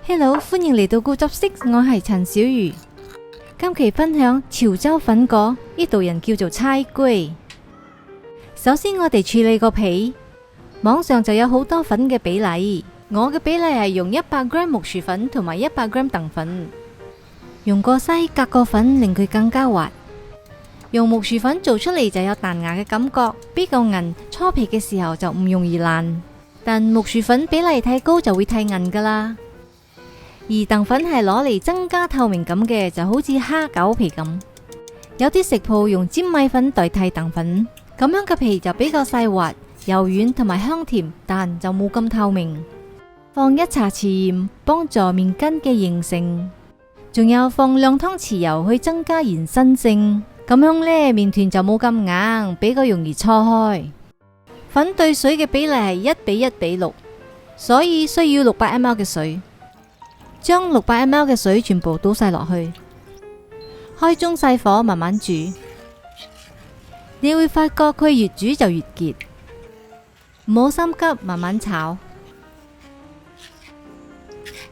Hello，歡迎嚟到固執式，我係陳小瑜。今期分享潮州粉果，呢度人叫做猜龜。首先我哋處理個皮，網上就有好多粉嘅比例，我嘅比例係用100g木薯粉同埋100g澱粉，用個篩隔個粉令佢更加滑。用木薯粉做出嚟就有彈牙嘅感覺，比較韌，搓皮嘅時候就唔容易爛。但木薯粉比例太高就會太韌噶啦。而澱粉係攞嚟增加透明感嘅，就好似蝦餃皮咁。有啲食鋪用粘米粉代替澱粉，咁樣嘅皮就比較細滑、柔軟同埋香甜，但就冇咁透明。放1茶匙鹽幫助麵筋嘅形成，仲有放2湯匙油去增加延伸性，咁樣呢麵團就冇咁硬，比較容易搓開。粉對水嘅比例係1:1:6，所以需要600ml 嘅水。將600ml 嘅水全部倒晒落去，開中細火慢慢煮。你會發覺佢越煮就越結，唔好心急，慢慢炒。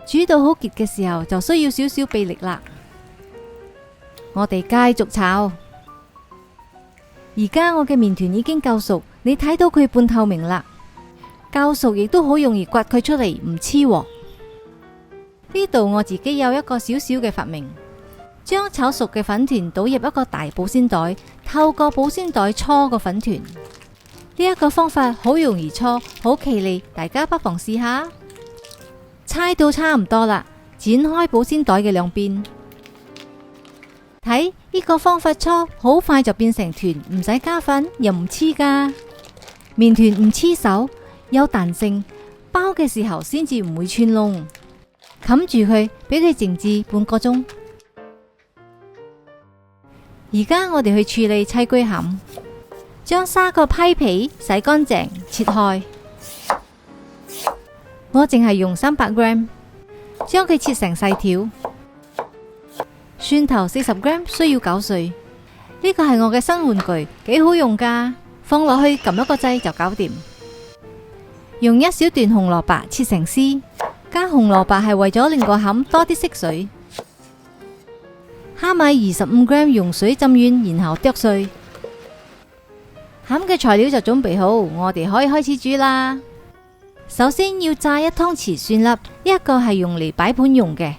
煮到好結嘅時候就需要少少臂力啦。我哋繼續炒。而家我嘅麵團已經夠熟，你睇到佢半透明啦，夠熟亦都好容易刮佢出嚟，唔黐鑊。呢度我自己有一個小小嘅發明，將炒熟嘅粉團倒入一個大保鮮袋，透過保鮮袋搓個粉團。呢一個方法好容易搓，好企理，大家不妨試下。猜到差唔多啦，剪開保鮮袋嘅兩邊，睇呢個方法搓，好快就變成團，唔使加粉，又唔黐噶。麵團唔黐手，有彈性，包嘅時候先至唔會穿窿。冚住佢，俾佢靜置半個鐘。而家我哋去處理猜龜餡，將沙個批皮洗乾淨，切開。我淨係用300g，將佢切成細條。蒜頭40g，需要攪碎。呢個係我嘅新玩具，幾好用噶，放落去撳一個掣就搞掂。用1小段紅蘿蔔切成絲。加紅蘿蔔係為咗令個餡多啲色水。蝦米25g，用水浸軟，然後剁碎。餡嘅材料就準備好，我哋可以開始煮啦。首先要炸1湯匙蒜粒，呢一個係用嚟擺盤用嘅。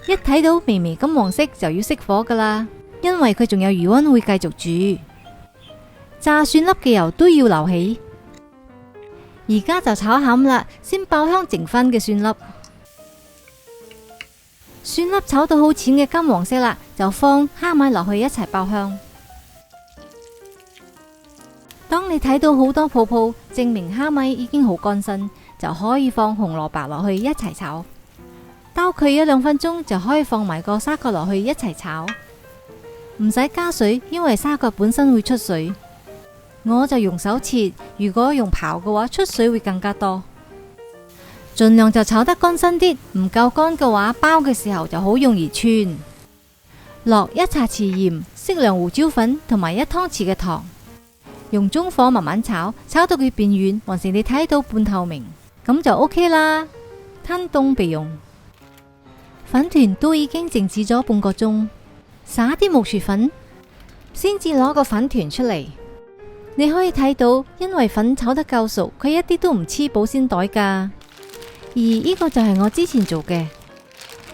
一睇到微微金黃色就要熄火噶啦，因為佢仲有餘溫會繼續煮。炸蒜粒嘅油都要留起。而家就炒餡啦，先爆香剩翻嘅蒜粒。蒜粒炒到好淺嘅金黃色啦，就放蝦米落去一齊爆香。當你睇到好多泡泡，證明蝦米已經好乾身，就可以放紅蘿蔔落去一齊炒。兜佢1-2分鐘就可以放埋個沙葛落去一齊炒，唔使加水，因為沙葛本身會出水。我就用手切，如果用刨嘅話，出水會更加多。盡量就炒得乾身啲，唔夠乾嘅話，包嘅時候就好容易穿。落1茶匙鹽，適量胡椒粉同埋1湯匙嘅糖，用中火慢慢炒，炒到佢變軟，還是你睇到半透明，咁就 OK 啦。攤凍備用。粉團都已經靜置咗半個鐘，撒啲木薯粉，先至攞個粉團出嚟。你可以睇到，因為粉炒得夠熟，佢一啲都唔黐保鮮袋噶。而呢個就係我之前做嘅。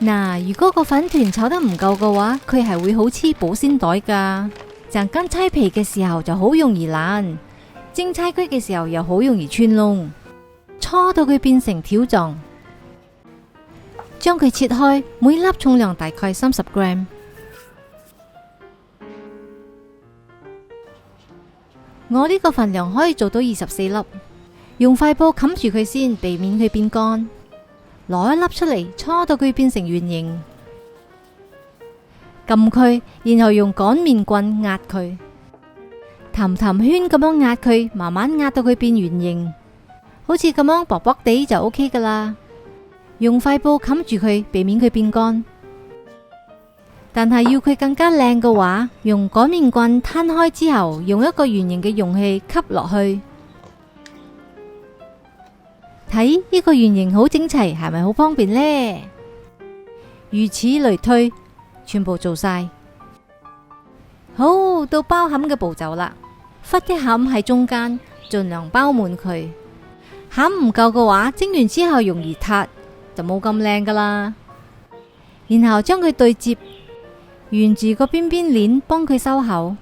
嗱，如果個粉團炒得唔夠嘅話，佢係會好黐保鮮袋噶。陣間猜皮嘅時候就好容易爛，蒸猜龜嘅時候又好容易穿窿。搓到佢變成條狀，將佢切開，每粒重量大概30g。我呢個份量可以做到24粒，用塊布冚住佢先，避免佢變乾。攞1粒出嚟，搓到佢變成圓形，撳佢，然後用擀麵棍壓佢，氹氹圈咁樣壓佢，慢慢壓到佢變圓形，好似咁樣薄薄地就 OK 噶啦。用塊布冚住佢，避免佢變乾。但係要佢更加靚嘅話，用擀麵棍攤開之後，用一個圓形嘅容器吸落去。睇呢個圓形好整齊，係咪好方便呢？如此類推，全部做晒。好，到包餡嘅步驟啦，忽啲餡喺中間，盡量包滿佢。餡唔夠嘅話，蒸完之後容易塌，就冇咁靚噶啦。然後將佢對接，沿住個邊邊鏈幫佢收口。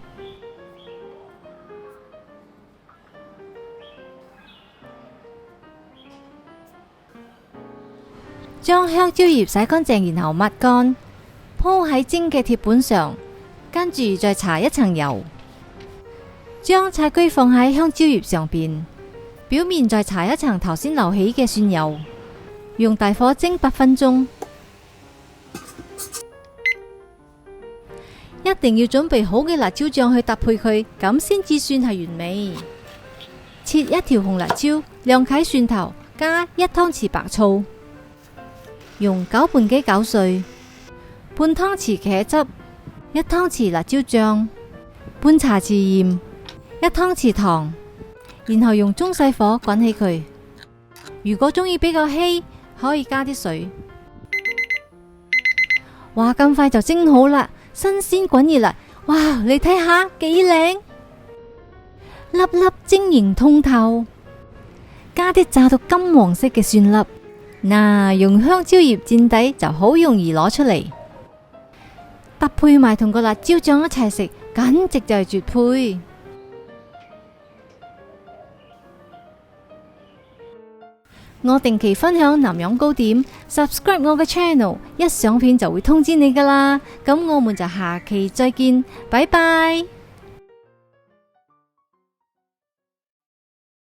將香蕉葉洗乾淨，然後抹乾，鋪喺蒸嘅鐵盤上，跟住再搽一層油。將菜龜放喺香蕉葉上邊，表面再搽一層頭先留起嘅蒜油，用大火蒸8分鐘。一定要準備好嘅辣椒醬去搭配佢，咁先至算係完美。切一條紅辣椒，亮啟蒜頭，加1湯匙白醋。用攪拌機攪碎，半湯匙茄汁，1湯匙辣椒醬，半茶匙鹽，1湯匙糖，然後用中細火滾起佢。如果中意比較稀，可以加啲水。哇，咁快就蒸好啦，新鮮滾熱啦！哇，你睇下幾靚，粒粒晶瑩通透，加啲炸到金黃色嘅蒜粒。嗱，用香蕉葉墊底就好容易攞出嚟，搭配埋同個辣椒醬一齊食，簡直就係絕配。我定期分享南洋糕點，subscribe 我嘅 channel， 一上片就會通知你噶啦。咁我們就下期再見，拜拜。